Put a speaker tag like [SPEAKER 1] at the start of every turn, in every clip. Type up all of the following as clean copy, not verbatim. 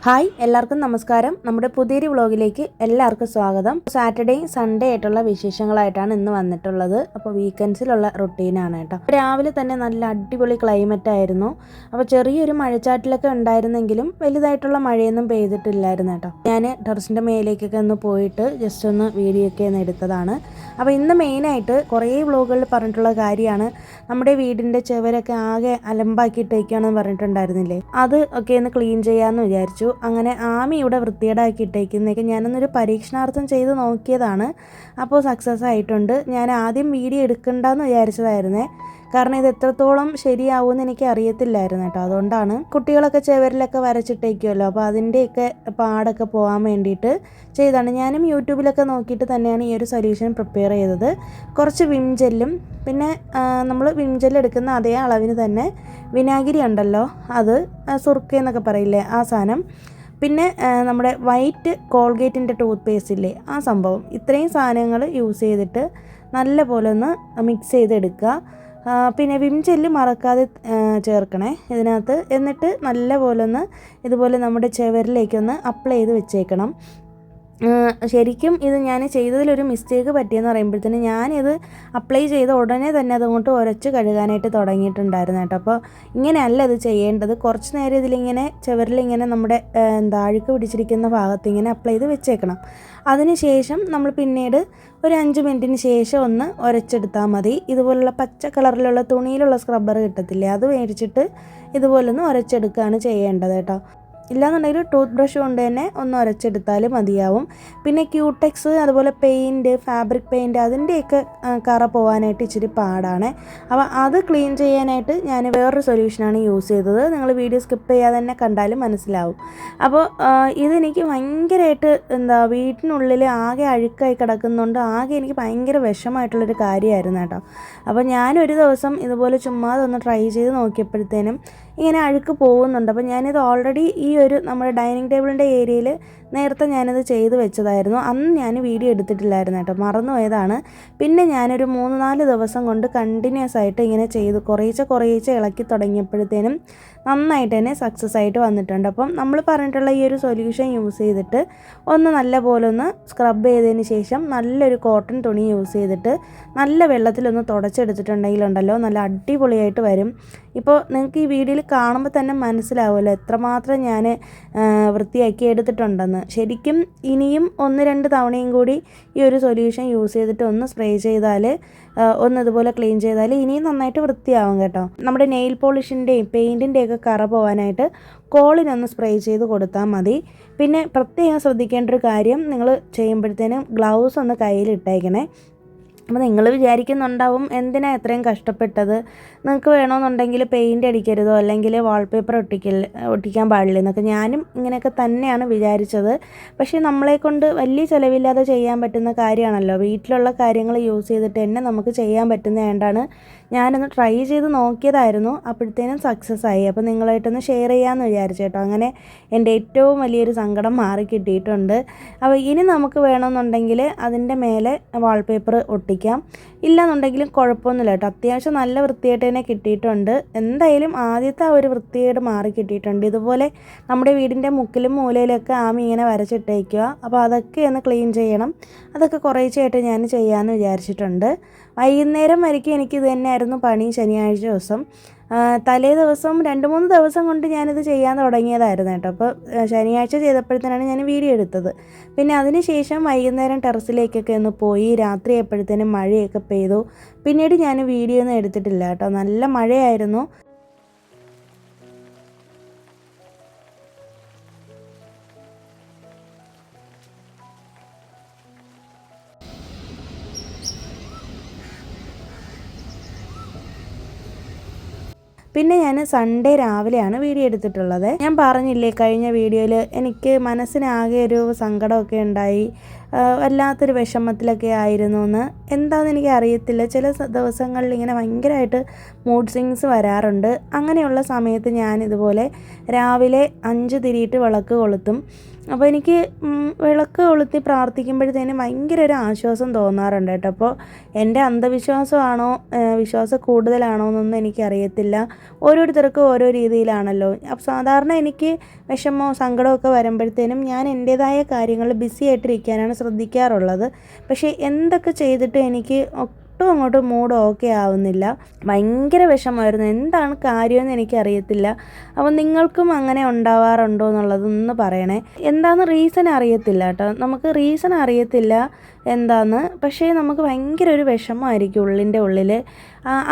[SPEAKER 1] Hi എല്ലാവർക്കും നമസ്കാരം. നമ്മുടെ പുതിയൊരു വ്ളോഗിലേക്ക് എല്ലാവർക്കും സ്വാഗതം. സാറ്റർഡേയും സൺഡേ ആയിട്ടുള്ള വിശേഷങ്ങളായിട്ടാണ് ഇന്ന് വന്നിട്ടുള്ളത്. അപ്പോൾ വീക്കെൻഡ്സിലുള്ള റൊട്ടീനാണ് കേട്ടോ. രാവിലെ തന്നെ നല്ല അടിപൊളി ക്ലൈമറ്റ് ആയിരുന്നു. അപ്പോൾ ചെറിയൊരു മഴച്ചാറ്റിലൊക്കെ ഉണ്ടായിരുന്നെങ്കിലും വലുതായിട്ടുള്ള മഴയൊന്നും പെയ്തിട്ടില്ലായിരുന്നു കേട്ടോ. ഞാൻ ടെറസിൻ്റെ മേലേക്കൊക്കെ ഒന്ന് പോയിട്ട് ജസ്റ്റ് ഒന്ന് വീഡിയോ ഒക്കെ ഒന്ന് എടുത്തതാണ്. അപ്പോൾ ഇന്ന് മെയിനായിട്ട് കുറേ വ്ളോഗുകളിൽ പറഞ്ഞിട്ടുള്ള കാര്യമാണ് നമ്മുടെ വീടിൻ്റെ ചുവരൊക്കെ ആകെ അലമ്പാക്കിയിട്ടേക്കാണെന്ന് പറഞ്ഞിട്ടുണ്ടായിരുന്നില്ലേ, അത് ഒക്കെ ഒന്ന് ക്ലീൻ ചെയ്യാമെന്ന് വിചാരിച്ചു. അങ്ങനെ ആമി ഇവിടെ വൃത്തികേടാക്കിയിട്ടേക്കുന്നതൊക്കെ ഞാനൊന്നൊരു പരീക്ഷണാർത്ഥം ചെയ്ത് നോക്കിയതാണ്. അപ്പോൾ സക്സസ് ആയിട്ടുണ്ട്. ഞാൻ ആദ്യം വീഡിയോ എടുക്കണ്ടെന്ന് വിചാരിച്ചതായിരുന്നേ, കാരണം ഇത് എത്രത്തോളം ശരിയാവുമെന്ന് എനിക്ക് അറിയത്തില്ലായിരുന്നു കേട്ടോ. അതുകൊണ്ടാണ് കുട്ടികളൊക്കെ ചുവരിലൊക്കെ വരച്ചിട്ടേക്കുമല്ലോ, അപ്പോൾ അതിൻ്റെയൊക്കെ പാടൊക്കെ പോകാൻ വേണ്ടിയിട്ട് ചെയ്താണ്. ഞാനും യൂട്യൂബിലൊക്കെ നോക്കിയിട്ട് തന്നെയാണ് ഈ ഒരു സൊല്യൂഷൻ പ്രിപ്പയർ ചെയ്തത്. കുറച്ച് വിം ജെല്ലും പിന്നെ നമ്മൾ വിം ജെല്ല് എടുക്കുന്ന അതേ അളവിന് തന്നെ വിനാഗിരി ഉണ്ടല്ലോ, അത് സുർക്ക എന്നൊക്കെ പറയില്ലേ, ആ സാധനം, പിന്നെ നമ്മുടെ വൈറ്റ് കോൾഗേറ്റിൻ്റെ ടൂത്ത് പേസ്റ്റ് ഇല്ലേ, ആ സംഭവം, ഇത്രയും സാധനങ്ങൾ യൂസ് ചെയ്തിട്ട് നല്ല പോലെ ഒന്ന് മിക്സ് ചെയ്തെടുക്കുക. പിന്നെ വിം ജെല്ല് മറക്കാതെ ചേർക്കണേ ഇതിനകത്ത്. എന്നിട്ട് നല്ല പോലെ ഒന്ന് ഇതുപോലെ നമ്മുടെ ചുവരിലേക്കൊന്ന് അപ്ലൈ ചെയ്ത് വെച്ചേക്കണം. ശരിക്കും ഇത് ഞാൻ ചെയ്തതിലൊരു മിസ്റ്റേക്ക് പറ്റിയെന്ന് പറയുമ്പോഴത്തേന് ഞാനിത് അപ്ലൈ ചെയ്ത ഉടനെ തന്നെ അതുകൊണ്ട് ഉരച്ച് കഴുകാനായിട്ട് തുടങ്ങിയിട്ടുണ്ടായിരുന്നു കേട്ടോ. അപ്പോൾ ഇങ്ങനെയല്ല ഇത് ചെയ്യേണ്ടത്. കുറച്ച് നേരം ഇതിലിങ്ങനെ ചുവരിലിങ്ങനെ നമ്മുടെ അഴുക്ക് പിടിച്ചിരിക്കുന്ന ഭാഗത്ത് ഇങ്ങനെ അപ്ലൈ ചെയ്ത് വെച്ചേക്കണം. അതിനുശേഷം നമ്മൾ പിന്നീട് ഒരു 5 മിനിറ്റിന് ശേഷം ഒന്ന് ഉരച്ചെടുത്താൽ മതി. ഇതുപോലുള്ള പച്ച കളറിലുള്ള തുണിയിലുള്ള സ്ക്രബ്ബർ കിട്ടത്തില്ലേ, അത് മേടിച്ചിട്ട് ഇതുപോലൊന്ന് ഉരച്ചെടുക്കുകയാണ് ചെയ്യേണ്ടത് കേട്ടോ. ഇല്ലാന്നുണ്ടെങ്കിൽ ടൂത്ത് ബ്രഷ് കൊണ്ട് തന്നെ ഒന്ന് ഉരച്ചെടുത്താൽ മതിയാവും. പിന്നെ ക്യൂടെക്സ്, അതുപോലെ പെയിൻറ്റ്, ഫാബ്രിക് പെയിൻറ്റ്, അതിൻ്റെയൊക്കെ കറ പോകാനായിട്ട് ഇച്ചിരി പാടാണ്. അപ്പോൾ അത് ക്ലീൻ ചെയ്യാനായിട്ട് ഞാൻ വേറൊരു സൊല്യൂഷനാണ് യൂസ് ചെയ്തത്. നിങ്ങൾ വീഡിയോ സ്കിപ്പ് ചെയ്യാതെ തന്നെ കണ്ടാലും മനസ്സിലാവും. അപ്പോൾ ഇതെനിക്ക് ഭയങ്കരമായിട്ട് വീട്ടിനുള്ളിൽ ആകെ അഴുക്കായി കിടക്കുന്നുണ്ട്. ആകെ എനിക്ക് ഭയങ്കര വിഷമമായിട്ടുള്ളൊരു കാര്യമായിരുന്നു കേട്ടോ. അപ്പോൾ ഞാനൊരു ദിവസം ഇതുപോലെ ചുമ്മാതെ ഒന്ന് ട്രൈ ചെയ്ത് നോക്കിയപ്പോഴത്തേനും ഇങ്ങനെ അഴുക്ക് പോകുന്നുണ്ട്. അപ്പോൾ ഞാനിത് ഓൾറെഡി ഈ ഒരു നമ്മുടെ ഡൈനിങ് ടേബിളിൻ്റെ ഏരിയയിൽ നേരത്തെ ഞാനിത് ചെയ്ത് വെച്ചതായിരുന്നു. അന്ന് ഞാൻ വീഡിയോ എടുത്തിട്ടില്ലായിരുന്നു കേട്ടോ, മറന്നു പോയതാണ്. പിന്നെ ഞാനൊരു 3-4 ദിവസം കൊണ്ട് കണ്ടിന്യൂസ് ആയിട്ട് ഇങ്ങനെ ചെയ്ത് കുറേശ്ശെ ഇളക്കി തുടങ്ങിയപ്പോഴത്തേനും നന്നായിട്ട് തന്നെ സക്സസ് ആയിട്ട് വന്നിട്ടുണ്ട്. അപ്പം നമ്മൾ പറഞ്ഞിട്ടുള്ള ഈ ഒരു സൊല്യൂഷൻ യൂസ് ചെയ്തിട്ട് ഒന്ന് നല്ല പോലെ ഒന്ന് സ്ക്രബ് ചെയ്തതിന് ശേഷം നല്ലൊരു കോട്ടൺ തുണി യൂസ് ചെയ്തിട്ട് നല്ല വെള്ളത്തിലൊന്ന് തുടച്ചെടുത്തിട്ടുണ്ടെങ്കിലുണ്ടല്ലോ നല്ല അടിപൊളിയായിട്ട് വരും. ഇപ്പോൾ നിങ്ങൾക്ക് ഈ വീഡിയോയിൽ കാണുമ്പോൾ തന്നെ മനസ്സിലാവുമല്ലോ എത്രമാത്രം ഞാൻ വൃത്തിയാക്കി എടുത്തിട്ടുണ്ടെന്ന്. ശരിക്കും ഇനിയും 1-2 തവണയും കൂടി ഈ ഒരു സൊല്യൂഷൻ യൂസ് ചെയ്തിട്ട് ഒന്ന് സ്പ്രേ ചെയ്താൽ, ഒന്ന് ഇതുപോലെ ക്ലീൻ ചെയ്താൽ ഇനിയും നന്നായിട്ട് വൃത്തിയാവും കേട്ടോ. നമ്മുടെ നെയിൽ പോളിഷിൻ്റെയും പെയിൻറ്റിൻ്റെയൊക്കെ കറ പോകാനായിട്ട് കോളിനൊന്ന് സ്പ്രേ ചെയ്ത് കൊടുത്താൽ മതി. പിന്നെ പ്രത്യേകം ശ്രദ്ധിക്കേണ്ട ഒരു കാര്യം, നിങ്ങൾ ചെയ്യുമ്പോഴത്തേനും ഗ്ലൗസ് ഒന്ന് കയ്യിലിട്ടേക്കണേ. അപ്പോൾ നിങ്ങൾ വിചാരിക്കുന്നുണ്ടാവും എന്തിനാണ് എത്രയും കഷ്ടപ്പെട്ടത്, നിങ്ങൾക്ക് വേണമെന്നുണ്ടെങ്കിൽ പെയിൻ്റ് അടിക്കരുതോ അല്ലെങ്കിൽ വാൾപേപ്പർ ഒട്ടിക്കാൻ പാടില്ല എന്നൊക്കെ. ഞാനും ഇങ്ങനെയൊക്കെ തന്നെയാണ് വിചാരിച്ചത്. പക്ഷേ നമ്മളെക്കൊണ്ട് വലിയ ചിലവില്ലാതെ ചെയ്യാൻ പറ്റുന്ന കാര്യമാണല്ലോ, വീട്ടിലുള്ള കാര്യങ്ങൾ യൂസ് ചെയ്തിട്ട് തന്നെ നമുക്ക് ചെയ്യാൻ പറ്റുന്നതുകൊണ്ടാണ് ഞാനൊന്ന് ട്രൈ ചെയ്ത് നോക്കിയതായിരുന്നു. അപ്പോഴത്തേനും സക്സസ് ആയി. അപ്പോൾ നിങ്ങളായിട്ടൊന്ന് ഷെയർ ചെയ്യാമെന്ന് വിചാരിച്ചു കേട്ടോ. അങ്ങനെ എൻ്റെ ഏറ്റവും വലിയൊരു സങ്കടം മാറി കിട്ടിയിട്ടുണ്ട്. അപ്പോൾ ഇനി നമുക്ക് വേണമെന്നുണ്ടെങ്കിൽ അതിൻ്റെ മേലെ വാൾപേപ്പർ ഒട്ടിക്കാം, ഇല്ലാന്നുണ്ടെങ്കിലും കുഴപ്പമൊന്നുമില്ല കേട്ടോ. അത്യാവശ്യം നല്ല വൃത്തിയായിട്ട് തന്നെ കിട്ടിയിട്ടുണ്ട്. എന്തായാലും ആദ്യത്തെ ആ ഒരു വൃത്തിയായിട്ട് മാറി കിട്ടിയിട്ടുണ്ട്. ഇതുപോലെ നമ്മുടെ വീടിൻ്റെ മുക്കിലും മൂലയിലൊക്കെ ആമി ഇങ്ങനെ വരച്ചിട്ടേക്കുക. അപ്പോൾ അതൊക്കെ ഒന്ന് ക്ലീൻ ചെയ്യണം. അതൊക്കെ കുറേശ്ശെയായിട്ട് ഞാൻ ചെയ്യാമെന്ന് വിചാരിച്ചിട്ടുണ്ട്. വൈകുന്നേരം വരയ്ക്കും എനിക്കിത് തന്നെയായിരുന്നു പണി. ശനിയാഴ്ച ദിവസം തലേ ദിവസം 2-3 ദിവസം കൊണ്ട് ഞാനിത് ചെയ്യാൻ തുടങ്ങിയതായിരുന്നു കേട്ടോ. അപ്പോൾ ശനിയാഴ്ച ചെയ്തപ്പോഴത്തേനാണ് ഞാൻ വീഡിയോ എടുത്തത്. പിന്നെ അതിന് ശേഷം വൈകുന്നേരം ടെറസിലേക്കൊക്കെ ഒന്ന് പോയി. രാത്രി ആയപ്പോഴത്തേനും മഴയൊക്കെ പെയ്തു. പിന്നീട് ഞാൻ വീഡിയോ ഒന്നും എടുത്തിട്ടില്ല കേട്ടോ, നല്ല മഴയായിരുന്നു. പിന്നെ ഞാൻ സൺഡേ രാവിലെയാണ് വീഡിയോ എടുത്തിട്ടുള്ളത്. ഞാൻ പറഞ്ഞില്ലേ കഴിഞ്ഞ വീഡിയോയിൽ എനിക്ക് മനസ്സിനാകെ ഒരു സങ്കടമൊക്കെ ഉണ്ടായി. വല്ലാത്തൊരു വിഷമത്തിലൊക്കെ ആയിരുന്നു എന്ന്. എന്താണെന്ന് എനിക്ക് അറിയത്തില്ല. ചില ദിവസങ്ങളിൽ ഇങ്ങനെ ഭയങ്കരമായിട്ട് മൂഡ് സ്വിങ്സ് വരാറുണ്ട്. അങ്ങനെയുള്ള സമയത്ത് ഞാൻ ഇതുപോലെ രാവിലെ 5 തിരിയിട്ട് വിളക്ക് കൊളുത്തും. അപ്പോൾ എനിക്ക് വിളക്ക് കൊളുത്തി പ്രാർത്ഥിക്കുമ്പോഴത്തേനും ഭയങ്കര ഒരു ആശ്വാസം തോന്നാറുണ്ട് കേട്ടോ. അപ്പോൾ എൻ്റെ അന്ധവിശ്വാസമാണോ വിശ്വാസം കൂടുതലാണോ എന്നൊന്നും എനിക്കറിയത്തില്ല. ഓരോരുത്തർക്കും ഓരോ രീതിയിലാണല്ലോ. അപ്പോൾ സാധാരണ എനിക്ക് വിഷമമോ സങ്കടമൊക്കെ വരുമ്പോഴത്തേനും ഞാൻ എൻ്റേതായ കാര്യങ്ങളിൽ ബിസി ആയിട്ടിരിക്കാനാണ് ശ്രദ്ധിക്കാറുള്ളത്. പക്ഷേ എന്തൊക്കെ ചെയ്തിട്ട് എനിക്ക് ഒട്ടും അങ്ങോട്ട് മൂഡ് ഓക്കെ ആവുന്നില്ല. ഭയങ്കര വിഷമമായിരുന്നു. എന്താണ് കാര്യമെന്ന് എനിക്കറിയത്തില്ല. അപ്പോൾ നിങ്ങൾക്കും അങ്ങനെ ഉണ്ടാവാറുണ്ടോ എന്നുള്ളതൊന്ന് പറയണേ. എന്താണെന്ന് റീസൺ അറിയത്തില്ല കേട്ടോ. നമുക്ക് റീസൺ അറിയത്തില്ല എന്താന്ന്. പക്ഷേ നമുക്ക് ഭയങ്കര ഒരു വിഷമമായിരിക്കും ഉള്ളിൻ്റെ ഉള്ളിൽ.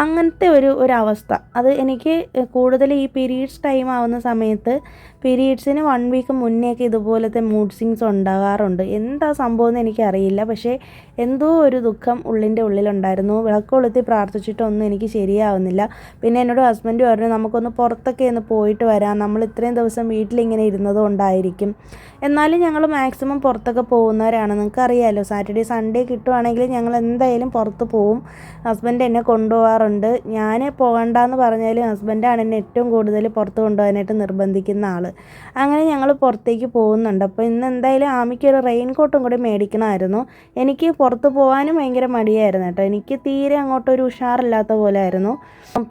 [SPEAKER 1] അങ്ങനത്തെ ഒരവസ്ഥ അത് എനിക്ക് കൂടുതൽ ഈ പീരീഡ്സ് ടൈം ആവുന്ന സമയത്ത് പീരീഡ്സിന് 1 വീക്ക് മുന്നേയൊക്കെ ഇതുപോലത്തെ മൂഡ് സ്വിങ്സ് ഉണ്ടാകാറുണ്ട്. എന്താ സംഭവം എന്ന് എനിക്കറിയില്ല. പക്ഷേ എന്തോ ഒരു ദുഃഖം ഉള്ളിൻ്റെ ഉള്ളിലുണ്ടായിരുന്നു. വിളക്ക് കൊളുത്തി പ്രാർത്ഥിച്ചിട്ടൊന്നും എനിക്ക് ശരിയാവുന്നില്ല. പിന്നെ എന്നോട് ഹസ്ബൻഡ് പറഞ്ഞു നമുക്കൊന്ന് പുറത്തൊക്കെ ഒന്ന് പോയിട്ട് വരാം, നമ്മൾ ഇത്രയും ദിവസം വീട്ടിലിങ്ങനെ ഇരുന്നത് കൊണ്ടായിരിക്കും. എന്നാലും ഞങ്ങൾ മാക്സിമം പുറത്തൊക്കെ പോകുന്നവരാണ്. നിങ്ങൾക്കറിയാമല്ലോ, സാറ്റർഡേ സൺഡേ കിട്ടുവാണെങ്കിൽ ഞങ്ങൾ എന്തായാലും പുറത്ത് പോവും. ഹസ്ബൻഡ് എന്നെ കൊണ്ടുപോകാറുണ്ട്. ഞാൻ പോകണ്ടെന്ന് പറഞ്ഞാലും ഹസ്ബൻഡാണ് എന്നെ ഏറ്റവും കൂടുതൽ പുറത്ത് കൊണ്ടുപോകാനായിട്ട് നിർബന്ധിക്കുന്ന ആൾ. അങ്ങനെ ഞങ്ങൾ പുറത്തേക്ക് പോകുന്നുണ്ട്. അപ്പോൾ ഇന്ന് എന്തായാലും ആമിക്കൊരു റെയിൻ കോട്ടും കൂടി മേടിക്കണമായിരുന്നു. എനിക്ക് പുറത്ത് പോകാനും ഭയങ്കര മടിയായിരുന്നു കേട്ടോ. എനിക്ക് തീരെ അങ്ങോട്ടൊരു ഉഷാറില്ലാത്ത പോലെ ആയിരുന്നു.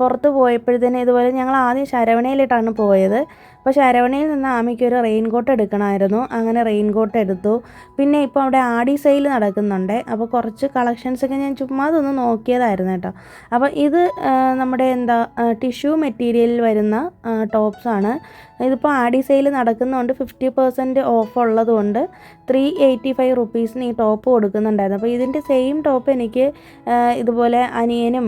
[SPEAKER 1] പുറത്ത് പോയപ്പോഴത്തേനും ഇതുപോലെ ഞങ്ങൾ ആദ്യം ശരവണയിലിട്ടാണ് പോയത്. അപ്പോൾ ശരവണയിൽ നിന്ന് ആമിക്കൊരു റെയിൻ കോട്ട് എടുക്കണമായിരുന്നു. അങ്ങനെ റെയിൻ കോട്ട് എടുത്തു. പിന്നെ ഇപ്പോൾ അവിടെ ആടി സെയിൽ നടക്കുന്നുണ്ട്. അപ്പോൾ കുറച്ച് കളക്ഷൻസൊക്കെ ഞാൻ ചുമ്മാ അതൊന്ന് നോക്കിയതായിരുന്നു കേട്ടോ. അപ്പോൾ ഇത് നമ്മുടെ ടിഷ്യൂ മെറ്റീരിയലിൽ വരുന്ന ടോപ്സാണ്. ഇതിപ്പോൾ ആടി സെയിൽ നടക്കുന്നതുകൊണ്ട് 50% ഓഫ് ഉള്ളതുകൊണ്ട് 385 റുപ്പീസിന് ഈ ടോപ്പ് കൊടുക്കുന്നുണ്ടായിരുന്നു. അപ്പോൾ ഇതിൻ്റെ സെയിം ടോപ്പ് എനിക്ക് ഇതുപോലെ അനിയനും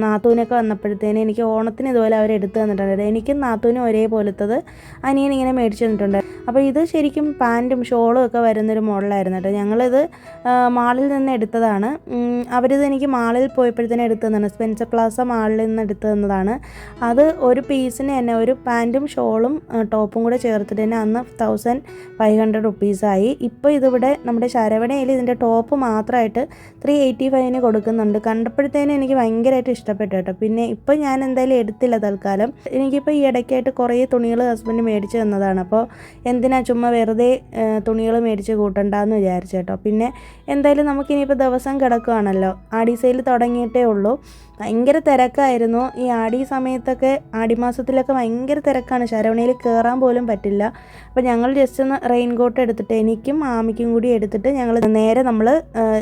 [SPEAKER 1] നാത്തൂനൊക്കെ വന്നപ്പോഴത്തേനും എനിക്ക് ഓണത്തിന് ഇതുപോലെ അവർ എടുത്തു തന്നിട്ടുണ്ടായിരുന്നു. എനിക്കും നാത്തൂനും ഒരേപോലത്തത് അനിയൻ ഇങ്ങനെ മേടിച്ചു തന്നിട്ടുണ്ട്. അപ്പോൾ ഇത് ശരിക്കും പാൻറ്റും ഷോളും ഒക്കെ വരുന്നൊരു മോഡലായിരുന്നു കേട്ടോ. ഞങ്ങളിത് മാളിൽ നിന്ന് എടുത്തതാണ്. അവരിത് എനിക്ക് മാളിൽ പോയപ്പോഴത്തേനും എടുത്തു തന്നതാണ്. സ്പെൻസർ പ്ലാസ മാളിൽ നിന്ന് എടുത്തു തന്നതാണ്. അത് ഒരു പീസിന് തന്നെ ഒരു പാൻറ്റും ഷോളും ടോപ്പും കൂടെ ചേർത്തിട്ട് തന്നെ അന്ന് 1500 റുപ്പീസായി. ഇപ്പോൾ ഇതിവിടെ നമ്മുടെ ശരവണയിൽ ഇതിൻ്റെ ടോപ്പ് മാത്രമായിട്ട് 385 കൊടുക്കുന്നുണ്ട്. കണ്ടപ്പോഴത്തേനും എനിക്ക് ഭയങ്കരമായിട്ട് ഇഷ്ടപ്പെട്ടു കേട്ടോ. പിന്നെ ഇപ്പോൾ ഞാൻ എന്തായാലും എടുത്തില്ല തൽക്കാലം. എനിക്കിപ്പോൾ ഈ ഇടയ്ക്കായിട്ട് കുറേ തുണികൾ ഹസ്ബൻഡ് മേടിച്ച് തന്നതാണ്. അപ്പോൾ എന്തിനാ ചുമ്മാ വെറുതെ തുണികൾ മേടിച്ച് കൂട്ടണ്ടെന്ന് വിചാരിച്ചു കേട്ടോ. പിന്നെ എന്തായാലും നമുക്കിനിയിപ്പോൾ ദിവസം കിടക്കുകയാണല്ലോ. ആടി സെയിൽ തുടങ്ങിയിട്ടേ ഉള്ളൂ. ഭയങ്കര തിരക്കായിരുന്നു ഈ ആടി സമയത്തൊക്കെ. ആടിമാസത്തിലൊക്കെ ഭയങ്കര തിരക്കാണ്. ശരവണയിൽ കയറാൻ പോലും പറ്റില്ല. അപ്പോൾ ഞങ്ങൾ ജസ്റ്റ് ഒന്ന് റെയിൻ കോട്ട് എടുത്തിട്ട് എനിക്കും ആമിക്കും കൂടി എടുത്തിട്ട് ഞങ്ങൾ നേരെ നമ്മൾ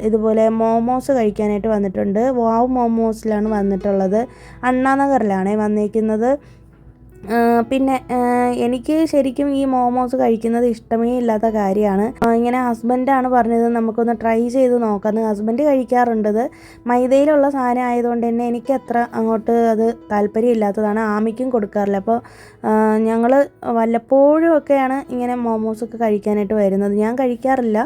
[SPEAKER 1] ഇതുപോലെ മോമോസ് കഴിക്കാനായിട്ട് വന്നിട്ടുണ്ട്. വാവ് മോമോസിലാണ് വന്നിട്ടുള്ളത്. അണ്ണാനഗറിലാണ് വന്നിരിക്കുന്നത്. പിന്നെ എനിക്ക് ശരിക്കും ഈ മോമോസ് കഴിക്കുന്നത് ഇഷ്ടമേ ഇല്ലാത്ത കാര്യമാണ്. ഇങ്ങനെ ഹസ്ബൻഡാണ് പറഞ്ഞത് നമുക്കൊന്ന് ട്രൈ ചെയ്ത് നോക്കാമെന്ന്. ഹസ്ബൻഡ് കഴിക്കാറുണ്ടത്. മൈദയിലുള്ള സാധനം ആയതുകൊണ്ട് തന്നെ എനിക്ക് അത്ര അങ്ങോട്ട് അത് താല്പര്യമില്ലാത്തതാണ്. ആമിക്കും കൊടുക്കാറില്ല. അപ്പോൾ ഞങ്ങൾ വല്ലപ്പോഴും ഒക്കെയാണ് ഇങ്ങനെ മോമോസൊക്കെ കഴിക്കാനായിട്ട് വരുന്നത്. ഞാൻ കഴിക്കാറില്ല.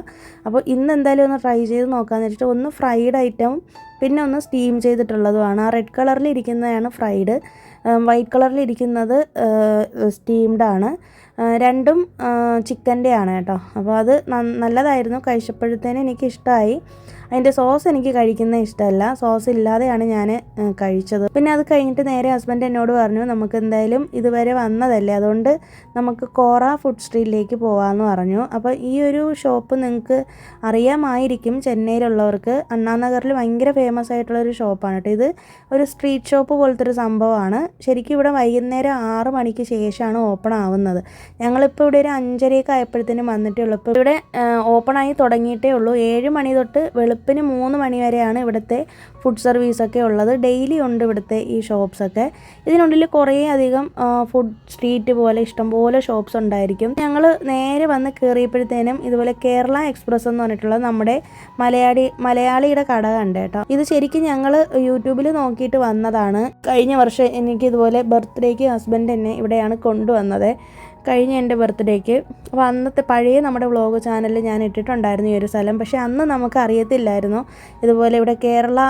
[SPEAKER 1] അപ്പോൾ ഇന്ന് എന്തായാലും ഒന്ന് ട്രൈ ചെയ്ത് നോക്കാമെന്ന് വെച്ചിട്ട് ഒന്ന് ഫ്രൈഡ് ഐറ്റവും പിന്നെ ഒന്ന് സ്റ്റീം ചെയ്തിട്ടുള്ളതുമാണ്. ആ റെഡ് കളറിൽ ഇരിക്കുന്നതാണ് ഫ്രൈഡ്, വൈറ്റ് കളറിലിരിക്കുന്നത് സ്റ്റീംഡാണ്. രണ്ടും ചിക്കൻ്റെ ആണ് കേട്ടോ. അപ്പോൾ അത് നല്ലതായിരുന്നു. കഴിച്ചപ്പോഴത്തേനും എനിക്കിഷ്ടമായി. അതിൻ്റെ സോസ് എനിക്ക് കഴിക്കുന്നത് ഇഷ്ടമല്ല. സോസ് ഇല്ലാതെയാണ് ഞാൻ കഴിച്ചത്. പിന്നെ അത് കഴിഞ്ഞിട്ട് നേരെ ഹസ്ബൻഡ് എന്നോട് പറഞ്ഞു നമുക്ക് എന്തായാലും ഇതുവരെ വന്നതല്ലേ, അതുകൊണ്ട് നമുക്ക് കോറ ഫുഡ് സ്ട്രീറ്റിലേക്ക് പോകാമെന്ന് പറഞ്ഞു. അപ്പോൾ ഈ ഒരു ഷോപ്പ് നിങ്ങൾക്ക് അറിയാമായിരിക്കും ചെന്നൈയിലുള്ളവർക്ക്. അണ്ണാനഗറിൽ ഭയങ്കര ഫേമസ് ആയിട്ടുള്ളൊരു ഷോപ്പാണ് കേട്ടോ. ഇത് ഒരു സ്ട്രീറ്റ് ഷോപ്പ് പോലത്തെ ഒരു സംഭവമാണ്. ശരിക്കും ഇവിടെ വൈകുന്നേരം 6 മണിക്ക് ശേഷമാണ് ഓപ്പൺ ആവുന്നത്. ഞങ്ങളിപ്പോൾ ഇവിടെ ഒരു 5:30 ആയപ്പോഴത്തേനും വന്നിട്ടേ ഉള്ളൂ. ഇപ്പോൾ ഇവിടെ ഓപ്പണായി തുടങ്ങിയിട്ടേ ഉള്ളൂ. 7 മണി തൊട്ട് വെളുപ്പിന് 3 മണി വരെയാണ് ഇവിടുത്തെ ഫുഡ് സർവീസൊക്കെ ഉള്ളത്. ഡെയിലി ഉണ്ട് ഇവിടുത്തെ ഈ ഷോപ്സൊക്കെ. ഇതിനുള്ളിൽ കുറേ അധികം ഫുഡ് സ്ട്രീറ്റ് പോലെ ഇഷ്ടംപോലെ ഷോപ്സ് ഉണ്ടായിരിക്കും. ഞങ്ങൾ നേരെ വന്ന് കയറിയപ്പോഴത്തേനും ഇതുപോലെ കേരള എക്സ്പ്രസ് എന്ന് പറഞ്ഞിട്ടുള്ള നമ്മുടെ മലയാളിയുടെ കട കണ്ട് കേട്ടോ. ഇത് ശരിക്കും ഞങ്ങൾ യൂട്യൂബിൽ നോക്കിയിട്ട് വന്നതാണ്. കഴിഞ്ഞ വർഷം എനിക്ക് ഇതുപോലെ ബർത്ത്ഡേക്ക് ഹസ്ബൻഡ് എന്നെ ഇവിടെയാണ് കൊണ്ടുവന്നത്. കഴിഞ്ഞ എൻ്റെ ബർത്ത്ഡേക്ക്. അപ്പോൾ അന്നത്തെ പഴയ നമ്മുടെ വ്ളോഗ് ചാനലിൽ ഞാൻ ഇട്ടിട്ടുണ്ടായിരുന്നു ഈ ഒരു സ്ഥലം. പക്ഷേ അന്ന് നമുക്ക് അറിയത്തില്ലായിരുന്നു ഇതുപോലെ ഇവിടെ കേരള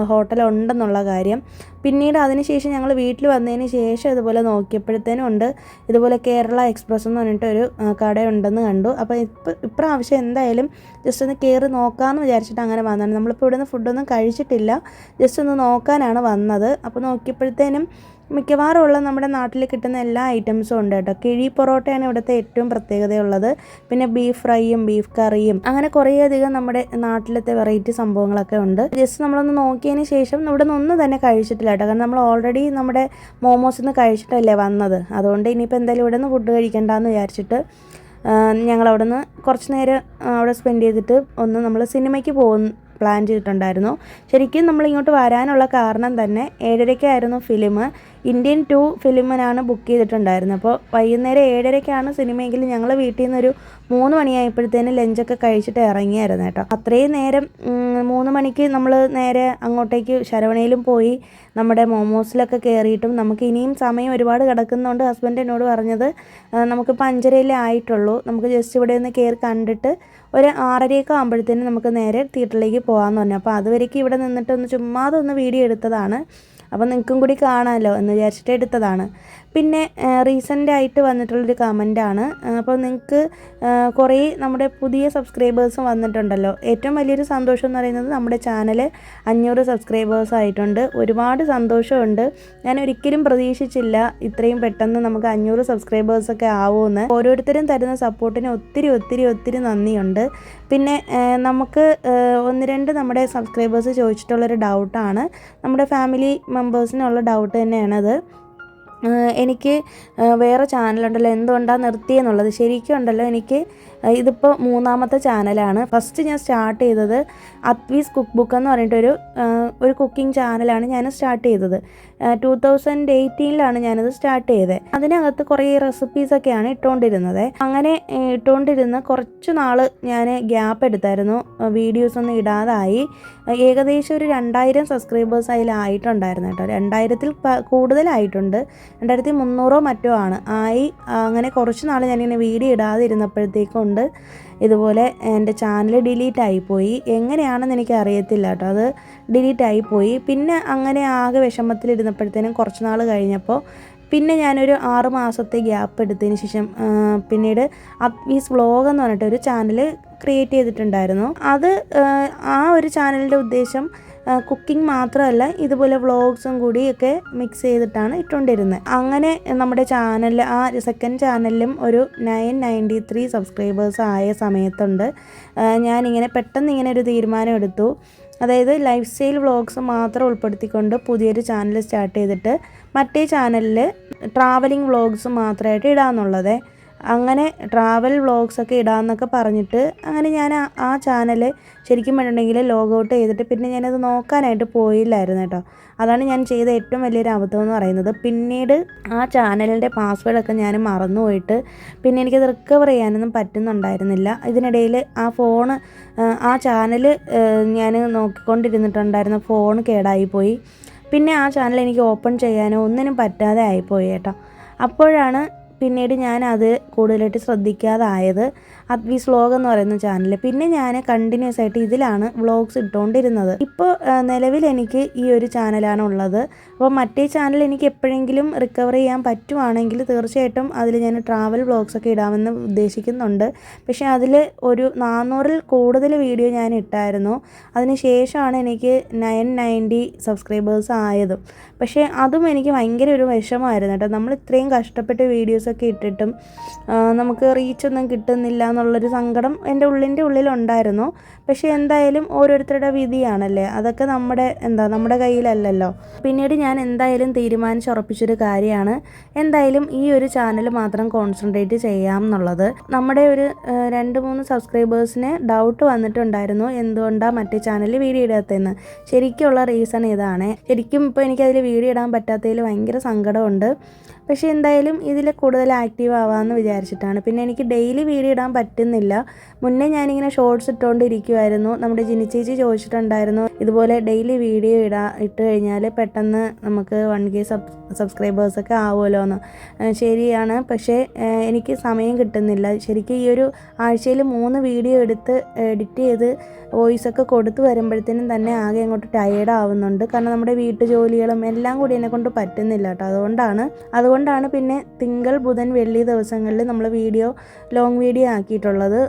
[SPEAKER 1] ഹോട്ടൽ ഉണ്ടെന്നുള്ള കാര്യം. പിന്നീട് അതിനുശേഷം ഞങ്ങൾ വീട്ടിൽ വന്നതിന് ശേഷം ഇതുപോലെ നോക്കിയപ്പോഴത്തേനും ഉണ്ട് ഇതുപോലെ കേരള എക്സ്പ്രസ് എന്ന് പറഞ്ഞിട്ടൊരു കടയുണ്ടെന്ന് കണ്ടു. അപ്പോൾ ഇപ്രാവശ്യം എന്തായാലും ജസ്റ്റ് ഒന്ന് കയറി നോക്കാമെന്ന് വിചാരിച്ചിട്ട് അങ്ങനെ വന്നതാണ്. നമ്മളിപ്പോൾ ഇവിടെ നിന്ന് ഫുഡൊന്നും കഴിച്ചിട്ടില്ല, ജസ്റ്റ് ഒന്ന് നോക്കാനാണ് വന്നത്. അപ്പോൾ നോക്കിയപ്പോഴത്തേനും മിക്കവാറുമുള്ള നമ്മുടെ നാട്ടിൽ കിട്ടുന്ന എല്ലാ ഐറ്റംസും ഉണ്ട് കേട്ടോ. കിഴി പൊറോട്ടയാണ് ഇവിടുത്തെ ഏറ്റവും പ്രത്യേകതയുള്ളത്. പിന്നെ ബീഫ് ഫ്രൈയും ബീഫ് കറിയും അങ്ങനെ കുറേയധികം നമ്മുടെ നാട്ടിലത്തെ വെറൈറ്റി സംഭവങ്ങളൊക്കെ ഉണ്ട്. ജസ്റ്റ് നമ്മളൊന്ന് നോക്കിയതിന് ശേഷം ഇവിടെ നിന്നൊന്നും തന്നെ കഴിച്ചിട്ടില്ല കേട്ടോ. കാരണം നമ്മൾ ഓൾറെഡി നമ്മുടെ മോമോസിൽ നിന്ന് കഴിച്ചിട്ടല്ലേ വന്നത്. അതുകൊണ്ട് ഇനിയിപ്പോൾ എന്തായാലും ഇവിടെ നിന്ന് ഫുഡ് കഴിക്കണ്ടെന്ന് വിചാരിച്ചിട്ട് ഞങ്ങളവിടെ നിന്ന് കുറച്ച് നേരം അവിടെ സ്പെൻഡ് ചെയ്തിട്ട് നമ്മൾ സിനിമയ്ക്ക് പ്ലാൻ ചെയ്തിട്ടുണ്ടായിരുന്നു. ശരിക്കും നമ്മളിങ്ങോട്ട് വരാനുള്ള കാരണം തന്നെ 7:30 ഫിലിം. ഇന്ത്യൻ 2 ഫിലിമിനാണ് ബുക്ക് ചെയ്തിട്ടുണ്ടായിരുന്നത്. അപ്പോൾ വൈകുന്നേരം 7:30 സിനിമയെങ്കിലും ഞങ്ങൾ വീട്ടിൽ നിന്നൊരു 3 മണിയായപ്പോഴത്തേനും ലഞ്ചൊക്കെ കഴിച്ചിട്ട് ഇറങ്ങിയായിരുന്നു കേട്ടോ. അത്രയും നേരം 3 മണിക്ക് നമ്മൾ നേരെ അങ്ങോട്ടേക്ക് ശരവണയിലും പോയി നമ്മുടെ മോമോസിലൊക്കെ കയറിയിട്ടും നമുക്ക് ഇനിയും സമയം ഒരുപാട് കിടക്കുന്നതുകൊണ്ട് ഹസ്ബൻഡ് എന്നോട് പറഞ്ഞത് നമുക്കിപ്പോൾ 5:30 ആയിട്ടുള്ളൂ, നമുക്ക് ജസ്റ്റ് ഇവിടെ ഒന്ന് കയറി കണ്ടിട്ട് ഒരു 6:30 ആകുമ്പോഴത്തേനും നമുക്ക് നേരെ തിയേറ്ററിലേക്ക് പോകാമെന്ന് പറഞ്ഞു. അപ്പോൾ അതുവരേക്കും ഇവിടെ നിന്നിട്ട് ചുമ്മാതെ ഒന്ന് വീഡിയോ എടുത്തതാണ്. അപ്പോൾ നിങ്ങൾക്കും കൂടി കാണാമല്ലോ എന്ന് വിചാരിച്ചിട്ട് എടുത്തതാണ്. പിന്നെ റീസെൻ്റായിട്ട് വന്നിട്ടുള്ളൊരു കമൻറ്റാണ്. അപ്പോൾ നിങ്ങൾക്ക് കുറേ നമ്മുടെ പുതിയ സബ്സ്ക്രൈബേഴ്സ് വന്നിട്ടുണ്ടല്ലോ. ഏറ്റവും വലിയൊരു സന്തോഷം എന്ന് പറയുന്നത് നമ്മുടെ ചാനൽ 500 സബ്സ്ക്രൈബേഴ്സ് ആയിട്ടുണ്ട്. ഒരുപാട് സന്തോഷമുണ്ട്. ഞാൻ ഒരിക്കലും പ്രതീക്ഷിച്ചില്ല ഇത്രയും പെട്ടെന്ന് നമുക്ക് 500 സബ്സ്ക്രൈബേഴ്സൊക്കെ ആവുമെന്ന്. ഓരോരുത്തരും തരുന്ന സപ്പോർട്ടിന് ഒത്തിരി ഒത്തിരി ഒത്തിരി നന്ദിയുണ്ട്. പിന്നെ നമുക്ക് 1-2 നമ്മുടെ സബ്സ്ക്രൈബേഴ്സ് ചോദിച്ചിട്ടുള്ളൊരു ഡൗട്ടാണ്, നമ്മുടെ ഫാമിലി മെമ്പേഴ്സിനുള്ള ഡൗട്ട് തന്നെയാണത്. എനിക്ക് വേറെ ചാനലുണ്ടല്ലോ, എന്തുകൊണ്ടാണ് നിർത്തിയെന്നുള്ളത്. ശരിക്കും ഉണ്ടല്ലോ, എനിക്ക് ഇതിപ്പോൾ 3ാമത്തെ ചാനലാണ്. ഫസ്റ്റ് ഞാൻ സ്റ്റാർട്ട് ചെയ്തത് അത്വീസ് കുക്ക് ബുക്ക് എന്ന് പറഞ്ഞിട്ടൊരു കുക്കിംഗ് ചാനലാണ് ഞാൻ സ്റ്റാർട്ട് ചെയ്തത്. 2018 ഞാനത് സ്റ്റാർട്ട് ചെയ്തത്. അതിനകത്ത് കുറേ റെസിപ്പീസൊക്കെയാണ് ഇട്ടുകൊണ്ടിരുന്നത്. അങ്ങനെ ഇട്ടുകൊണ്ടിരുന്ന കുറച്ച് നാൾ ഞാൻ ഗ്യാപ്പ് എടുത്തായിരുന്നു, വീഡിയോസൊന്നും ഇടാതായി. ഏകദേശം ഒരു 2000 സബ്സ്ക്രൈബേഴ്സ് അതിലായിട്ടുണ്ടായിരുന്നു കേട്ടോ. 2000-ൽ കൂടുതലായിട്ടുണ്ട്, 2300 മറ്റോ ആയി. അങ്ങനെ കുറച്ച് നാൾ ഞാനിങ്ങനെ വീഡിയോ ഇടാതിരുന്നപ്പോഴത്തേക്കും ഇതുപോലെ എൻ്റെ ചാനൽ ഡിലീറ്റ് ആയിപ്പോയി. എങ്ങനെയാണെന്ന് എനിക്ക് അറിയത്തില്ല കേട്ടോ, അത് ഡിലീറ്റ് ആയിപ്പോയി. പിന്നെ അങ്ങനെ ആകെ വിഷമത്തിലിരുന്നപ്പോഴത്തേനും കുറച്ച് നാൾ കഴിഞ്ഞപ്പോൾ പിന്നെ ഞാനൊരു 6 മാസത്തെ ഗ്യാപ്പ് എടുത്തതിന് ശേഷം പിന്നീട് അത്വീസ് വ്ളോഗ് എന്ന് പറഞ്ഞിട്ടൊരു ചാനൽ ക്രിയേറ്റ് ചെയ്തിട്ടുണ്ടായിരുന്നു. അത് ആ ഒരു ചാനലിൻ്റെ ഉദ്ദേശം കുക്കിംഗ് മാത്രമല്ല, ഇതുപോലെ വ്ളോഗ്സും കൂടിയൊക്കെ മിക്സ് ചെയ്തിട്ടാണ് ഇട്ടുകൊണ്ടിരുന്നത്. അങ്ങനെ നമ്മുടെ ചാനലിൽ ആ സെക്കൻഡ് ചാനലിലും ഒരു 993 സബ്സ്ക്രൈബേഴ്സ് ആയ സമയത്തുണ്ട് ഞാനിങ്ങനെ പെട്ടെന്ന് ഇങ്ങനെ ഒരു തീരുമാനം എടുത്തു. അതായത് ലൈഫ് സ്റ്റൈൽ വ്ളോഗ്സ് മാത്രം ഉൾപ്പെടുത്തിക്കൊണ്ട് പുതിയൊരു ചാനൽ സ്റ്റാർട്ട് ചെയ്തിട്ട് മറ്റേ ചാനലിൽ ട്രാവലിംഗ് വ്ളോഗ്സ് മാത്രമായിട്ട് ഇടാമെന്നുള്ളത്. അങ്ങനെ ട്രാവൽ വ്ളോഗ്സൊക്കെ ഇടാമെന്നൊക്കെ പറഞ്ഞിട്ട് അങ്ങനെ ഞാൻ ആ ചാനൽ ശരിക്കും വേണമെങ്കിൽ ലോഗ് ഔട്ട് ചെയ്തിട്ട് പിന്നെ ഞാനത് നോക്കാനായിട്ട് പോയില്ലായിരുന്നു കേട്ടോ. അതാണ് ഞാൻ ചെയ്ത ഏറ്റവും വലിയൊരു അബദ്ധം എന്ന് പറയുന്നത്. പിന്നീട് ആ ചാനലിൻ്റെ പാസ്വേഡൊക്കെ ഞാൻ മറന്നുപോയിട്ട് പിന്നെ എനിക്കത് റിക്കവർ ചെയ്യാനൊന്നും പറ്റുന്നുണ്ടായിരുന്നില്ല. ഇതിനിടയിൽ ആ ചാനൽ ഞാൻ നോക്കിക്കൊണ്ടിരുന്നിട്ടുണ്ടായിരുന്ന ഫോൺ കേടായിപ്പോയി. പിന്നെ ആ ചാനൽ എനിക്ക് ഓപ്പൺ ചെയ്യാനോ ഒന്നിനും പറ്റാതെ ആയിപ്പോയി കേട്ടോ. അപ്പോഴാണ് പിന്നീട് ഞാനത് കൂടുതലായിട്ട് ശ്രദ്ധിക്കാതായത്, അത്വീസ് വ്ളോഗ് എന്ന് പറയുന്ന ചാനൽ. പിന്നെ ഞാൻ കണ്ടിന്യൂസ് ആയിട്ട് ഇതിലാണ് വ്ളോഗ്സ് ഇട്ടുകൊണ്ടിരുന്നത്. ഇപ്പോൾ നിലവിൽ എനിക്ക് ഈ ഒരു ചാനലാണ് ഉള്ളത്. അപ്പോൾ മറ്റേ ചാനൽ എനിക്ക് എപ്പോഴെങ്കിലും റിക്കവർ ചെയ്യാൻ പറ്റുവാണെങ്കിൽ തീർച്ചയായിട്ടും അതിൽ ഞാൻ ട്രാവൽ വ്ളോഗ്സൊക്കെ ഇടാമെന്ന് ഉദ്ദേശിക്കുന്നുണ്ട്. പക്ഷേ അതിൽ ഒരു 400-ൽ കൂടുതൽ വീഡിയോ ഞാൻ ഇട്ടായിരുന്നു. അതിന് ശേഷമാണ് എനിക്ക് 990 സബ്സ്ക്രൈബേഴ്സ് ആയതും. പക്ഷേ അതും എനിക്ക് ഭയങ്കര ഒരു വിഷമമായിരുന്നു കേട്ടോ. നമ്മൾ ഇത്രയും കഷ്ടപ്പെട്ട് വീഡിയോസൊക്കെ ഇട്ടിട്ടും നമുക്ക് റീച്ചൊന്നും കിട്ടുന്നില്ല എന്നുള്ളൊരു സങ്കടം എൻ്റെ ഉള്ളിലുണ്ടായിരുന്നു. പക്ഷേ എന്തായാലും ഓരോരുത്തരുടെ വിധിയാണല്ലേ, അതൊക്കെ നമ്മുടെ കയ്യിലല്ലല്ലോ. പിന്നീട് ഞാൻ എന്തായാലും തീരുമാനിച്ചുറപ്പിച്ചൊരു കാര്യമാണ്, എന്തായാലും ഈ ഒരു ചാനൽ മാത്രം കോൺസെൻട്രേറ്റ് ചെയ്യാം എന്നുള്ളത്. നമ്മുടെ ഒരു 2-3 സബ്സ്ക്രൈബേഴ്സിന് ഡൗട്ട് വന്നിട്ടുണ്ടായിരുന്നു എന്തുകൊണ്ടാണ് മറ്റേ ചാനലിൽ വീഡിയോ ഇടാത്തതെന്ന്. ശരിക്കുള്ള റീസൺ ഇതാണ്. ശരിക്കും ഇപ്പോൾ എനിക്കതിൽ വീഡിയോ ഇടാൻ പറ്റാത്തതിൽ ഭയങ്കര സങ്കടമുണ്ട്. പക്ഷേ എന്തായാലും ഇതിൽ കൂടുതൽ ആക്റ്റീവ് ആവാമെന്ന് വിചാരിച്ചിട്ടാണ്. പിന്നെ എനിക്ക് ഡെയിലി വീഡിയോ ഇടാൻ പറ്റുന്നില്ല. മുന്നേ ഞാനിങ്ങനെ ഷോർട്സ് ഇട്ടുകൊണ്ടിരിക്കുമായിരുന്നു. നമ്മുടെ ജിനി ചേച്ചി ചോദിച്ചിട്ടുണ്ടായിരുന്നു ഇതുപോലെ ഡെയിലി വീഡിയോ ഇട്ട് കഴിഞ്ഞാൽ പെട്ടെന്ന് നമുക്ക് 1K സബ്സ്ക്രൈബേഴ്സൊക്കെ ആവുമല്ലോ എന്ന്. ശരിയാണ്, പക്ഷേ എനിക്ക് സമയം കിട്ടുന്നില്ല. ശരിക്കും ഈ ഒരു ആഴ്ചയിൽ 3 വീഡിയോ എടുത്ത് എഡിറ്റ് ചെയ്ത് വോയിസൊക്കെ കൊടുത്ത് വരുമ്പോഴത്തേനും തന്നെ ആകെ അങ്ങോട്ട് ടയേർഡ് ആവുന്നുണ്ട്. കാരണം നമ്മുടെ വീട്ടു ജോലികളും എല്ലാം കൂടി എന്നെ കൊണ്ട് പറ്റുന്നില്ല കേട്ടോ. അതുകൊണ്ടാണ് പിന്നെ തിങ്കൾ ബുധൻ വെള്ളി ദിവസങ്ങളിൽ നമ്മൾ ലോങ് വീഡിയോ ആക്കിയിട്ടുള്ളത്.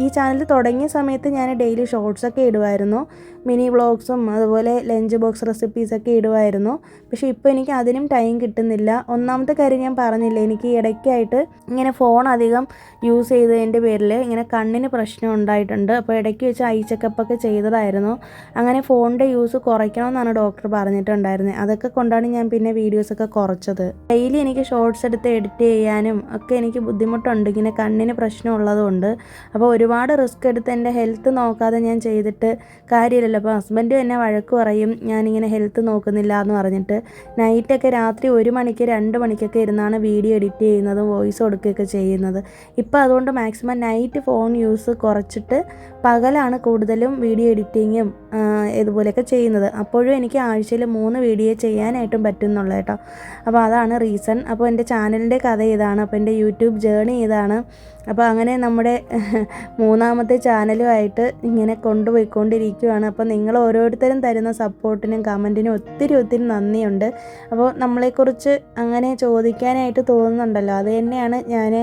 [SPEAKER 1] ഈ ചാനൽ തുടങ്ങിയ സമയത്ത് ഞാൻ ഡെയിലി ഷോർട്സൊക്കെ ഇടുമായിരുന്നു, മിനി വ്ളോഗ്സും അതുപോലെ ലഞ്ച് ബോക്സ് റെസിപ്പീസൊക്കെ ഇടുമായിരുന്നു. പക്ഷേ ഇപ്പോൾ എനിക്ക് അതിനും ടൈം കിട്ടുന്നില്ല. ഒന്നാമത്തെ കാര്യം ഞാൻ പറഞ്ഞില്ലേ, എനിക്ക് ഇടയ്ക്കായിട്ട് ഇങ്ങനെ ഫോൺ അധികം യൂസ് ചെയ്തതിൻ്റെ പേരിൽ ഇങ്ങനെ കണ്ണിന് പ്രശ്നം ഉണ്ടായിട്ടുണ്ട്. അപ്പോൾ ഇടയ്ക്ക് വെച്ച് ഐ ചെക്കപ്പൊക്കെ ചെയ്തതായിരുന്നു. അങ്ങനെ ഫോണിൻ്റെ യൂസ് കുറയ്ക്കണമെന്നാണ് ഡോക്ടർ പറഞ്ഞിട്ടുണ്ടായിരുന്നത്. അതൊക്കെ കൊണ്ടാണ് ഞാൻ പിന്നെ വീഡിയോസൊക്കെ കുറച്ചത്. ഡെയിലി എനിക്ക് ഷോർട്സ് എടുത്ത് എഡിറ്റ് ചെയ്യാനും ഒക്കെ എനിക്ക് ബുദ്ധിമുട്ടുണ്ട്, ഇങ്ങനെ കണ്ണിന് പ്രശ്നം ഉള്ളതുകൊണ്ട്. അപ്പോൾ ഒരുപാട് റിസ്ക് എടുത്ത് എൻ്റെ ഹെൽത്ത് നോക്കാതെ ഞാൻ ചെയ്തിട്ട് കാര്യമില്ലല്ലോ. അപ്പോൾ ഹസ്ബൻഡും എന്നെ വഴക്ക് പറയും ഞാനിങ്ങനെ ഹെൽത്ത് നോക്കുന്നില്ല എന്ന് പറഞ്ഞിട്ട്. നൈറ്റൊക്കെ രാത്രി 1 മണിക്ക് 2 മണിക്കൊക്കെ ഇരുന്നാണ് വീഡിയോ എഡിറ്റ് ചെയ്യുന്നതും വോയിസ് കൊടുക്കുകയൊക്കെ ചെയ്യുന്നത്. ഇപ്പോൾ അതുകൊണ്ട് മാക്സിമം നൈറ്റ് ഫോൺ യൂസ് കുറച്ചിട്ട് പകലാണ് കൂടുതലും വീഡിയോ എഡിറ്റിങ്ങും ഇതുപോലെയൊക്കെ ചെയ്യുന്നത്. അപ്പോഴും എനിക്ക് ആഴ്ചയിൽ 3 വീഡിയോ ചെയ്യാനായിട്ടും പറ്റുന്നുള്ളൂ കേട്ടോ. അപ്പോൾ അതാണ് റീസൺ. അപ്പോൾ എൻ്റെ ചാനലിൻ്റെ കഥ ഇതാണ്. അപ്പോൾ എൻ്റെ യൂട്യൂബ് ജേണി ഇതാണ്. അപ്പോൾ അങ്ങനെ നമ്മുടെ 3ാമത്തെ ചാനലുമായിട്ട് ഇങ്ങനെ കൊണ്ടുപോയിക്കൊണ്ടിരിക്കുകയാണ്. അപ്പോൾ നിങ്ങൾ ഓരോരുത്തരും തരുന്ന സപ്പോർട്ടിനും കമൻറ്റിനും ഒത്തിരി നന്ദിയുണ്ട്. അപ്പോൾ നമ്മളെക്കുറിച്ച് അങ്ങനെ ചോദിക്കാനായിട്ട് തോന്നുന്നുണ്ടല്ലോ, അത് തന്നെയാണ് ഞാൻ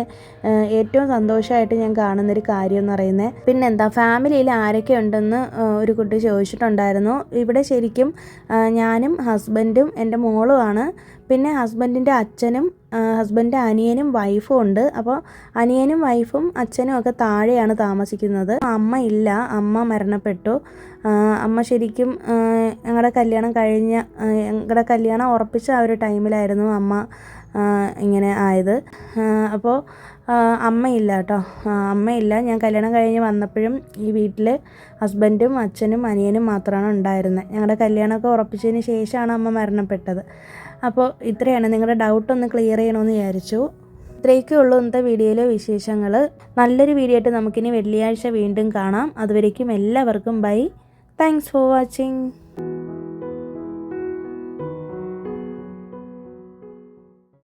[SPEAKER 1] ഏറ്റവും സന്തോഷമായിട്ട് ഞാൻ കാണുന്നൊരു കാര്യം എന്ന് പറയുന്നത്. പിന്നെന്താ, ഫാമിലിയിൽ ആരൊക്കെ ഉണ്ടെന്ന് ഒരു കുട്ടി ചോദിച്ചിട്ടുണ്ടായിരുന്നു. ഇവിടെ ശരിക്കും ഞാനും ഹസ്ബൻഡും എൻ്റെ മോളുമാണ്. പിന്നെ ഹസ്ബൻഡിൻ്റെ അച്ഛനും ഹസ്ബൻഡിൻ്റെ അനിയനും വൈഫും ഉണ്ട്. അപ്പോൾ അനിയനും വൈഫും അച്ഛനും ഒക്കെ താഴെയാണ് താമസിക്കുന്നത്. അമ്മ ഇല്ല, അമ്മ മരണപ്പെട്ടു. അമ്മ ശരിക്കും ഞങ്ങളുടെ കല്യാണം ഉറപ്പിച്ച ആ ഒരു ടൈമിലായിരുന്നു അമ്മ ഇങ്ങനെ ആയത്. അപ്പോൾ അമ്മയില്ല കേട്ടോ, അമ്മയില്ല. ഞാൻ കല്യാണം കഴിഞ്ഞ് വന്നപ്പോഴും ഈ വീട്ടിൽ ഹസ്ബൻഡും അച്ഛനും അനിയനും മാത്രമാണ് ഉണ്ടായിരുന്നത്. ഞങ്ങളുടെ കല്യാണമൊക്കെ ഉറപ്പിച്ചതിന് ശേഷമാണ് അമ്മ മരണപ്പെട്ടത്. അപ്പോൾ ഇത്രയാണ്, നിങ്ങളുടെ ഡൗട്ടൊന്ന് ക്ലിയർ ചെയ്യണമെന്ന് വിചാരിച്ചു. ഇത്രയൊക്കെ ഉള്ളൂ ഇന്നത്തെ വീഡിയോയിലെ വിശേഷങ്ങൾ. നല്ലൊരു വീഡിയോ ആയിട്ട് നമുക്കിനി വെള്ളിയാഴ്ച വീണ്ടും കാണാം. അതുവരേക്കും എല്ലാവർക്കും ബൈ. Thanks for watching.